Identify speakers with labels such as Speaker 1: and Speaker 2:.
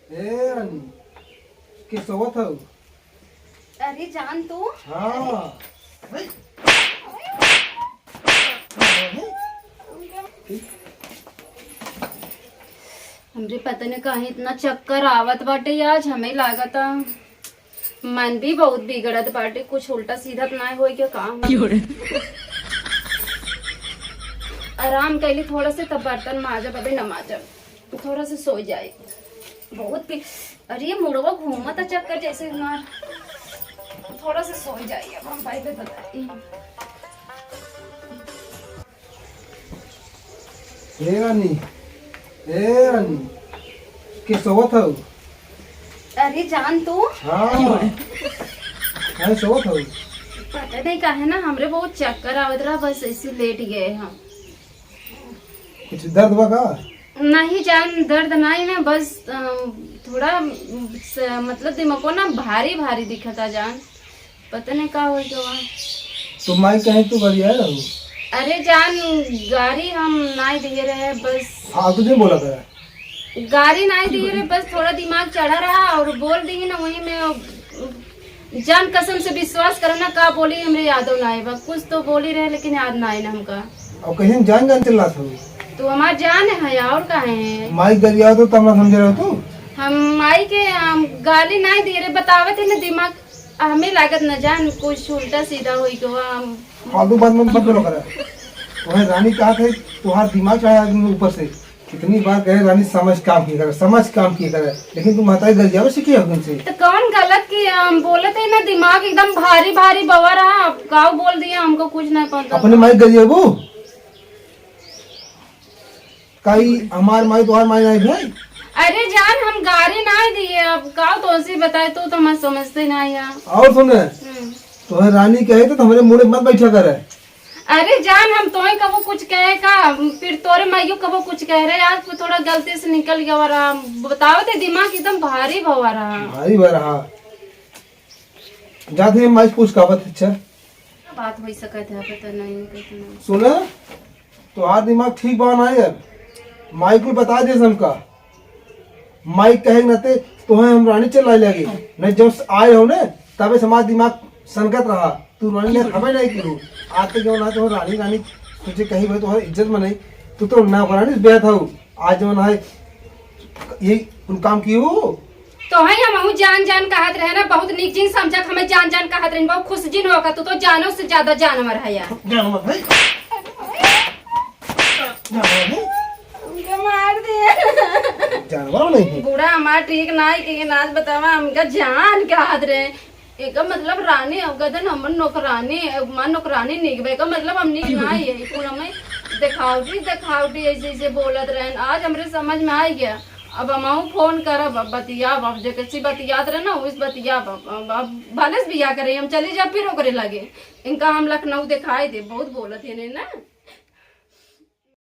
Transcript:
Speaker 1: ए रानी के सोवत हो?
Speaker 2: अरे जान तू
Speaker 1: हाँ
Speaker 2: हमरे पता नहीं कहीं इतना चक्कर आवत बाटे। आज हमें लागता मन भी बहुत बिगड़त बाटे, कुछ उल्टा सीधा ना हो क्या काम। आराम कैली थोड़ा से, तब बर्तन माजब, अबे न माजब, थोड़ा से सो जाए। बहुत अरे मुड़वा घूमता चक्कर जैसे मार, थोड़ा से सो जाए। अब हम पहले बताइए।
Speaker 1: ए रानी के सोवत हो?
Speaker 2: अरे जान तू
Speaker 1: हाँ सोवत हो?
Speaker 2: पता नहीं काहे ना हमरे बहुत चक्कर आवत रहा, बस ऐसे लेट गए हम।
Speaker 1: कुछ दर्द बा का?
Speaker 2: नहीं जान, दर्द नहीं ना, बस थोड़ा मतलब दिमाग को ना भारी भारी दिखता जान, पता नहीं का हो गया।
Speaker 1: तो माई कहीं तू बढ़िया है रहू?
Speaker 2: अरे जान गाड़ी हम नहीं दिए रहे, बस
Speaker 1: हाँ तुझे बोला था
Speaker 2: गाड़ी नहीं दिए रहे, बस थोड़ा दिमाग चढ़ा रहा और बोल दी ना, वही में जान कसम से विश्वास करना का बोली हमरे यादव ना आए। कुछ तो बोली रहे लेकिन याद ना आए ना हमका।
Speaker 1: और कहीं जान जान चिल्ला था
Speaker 2: तो हमार जान है और कहे है
Speaker 1: माई गरिया तो तब ना समझ रहे हो तू?
Speaker 2: हम माई के गाली नहीं दे रहे, बतावे थे ना दिमाग हमें लागत न जान कुछ उल्टा सीधा हुई तो
Speaker 1: फालतू बात में मत बोलो करा। तुम्हें रानी कहा थे तुम्हारा दिमाग चढ़ा ऊपर से, कितनी बार कहे रानी समझ काम किया करे, समझ काम किया करे, लेकिन तुम माता गरिया में सीखी हो से।
Speaker 2: तो कौन गलत की बोले थे ना, दिमाग एकदम भारी भारी बवा रहा, काव बोल दिया हमको कुछ नहीं पता।
Speaker 1: अपने माई गरिया वो कई हमार माई तुम्हार माई नहीं भाई।
Speaker 2: अरे जान हम गाड़ी नहीं दिए, अब काव तो ऐसे बताए तो मैं समझते नहीं है।
Speaker 1: और सुने तुम्हें रानी कहे तो हमारे मुंह मत बैठा करे।
Speaker 2: अरे जान हम तो कबो कुछ कहे का, फिर तोरे माइयो कबो कुछ कह रहे, आज तो थोड़ा गलती से निकल गया रहा, बताओ ते दिमाग एकदम भारी भवा रहा।
Speaker 1: भारी भवा रहा जाते माई पूछ का बात अच्छा
Speaker 2: बात हो सकत है, पता नहीं।
Speaker 1: सुने तो दिमाग ठीक बना है यार, माई को बता दे सबका। माई कहे न ते तुम्हें हम रानी चला लगे नहीं, जब आए हो ने तबे हमारा दिमाग संकट रहा। तू रानी ने खबर नहीं की आते जो ना तो रानी रानी तुझे कही भाई तुम्हारी इज्जत में नहीं, तू तो ना रानी बेहद हो। आज जो ना है ये तुम काम की हो
Speaker 2: तो है हम जान जान कहत रहे ना, बहुत निक जिन समझा हमें जान जान कहत रहे, बहुत खुश जिन होगा। तू तो जानो से ज्यादा जानवर है यार।
Speaker 1: जानवर भाई
Speaker 2: मार दिया
Speaker 1: जानवर नहीं
Speaker 2: बूढ़ा हमारा ठीक नहीं के नाच बतावा हमका जान कहत रहे। एक मतलब रानी अवगदन हमन नौकरानी मान नौकरानी निकबे का मतलब हम निक नहीं है, पूरा में दिखावटी ऐसे ऐसे बोलत रहे। आज हमरे समझ में आ गया, अब हम फोन करब, अब बतियाब, अब जो किसी बतियात रहे ना उस बतियाब, अब भले से बिया करे हम चले जा फिर ओकरे लगे। इनका हम लखनऊ दिखाई दे, बहुत बोलत है ना।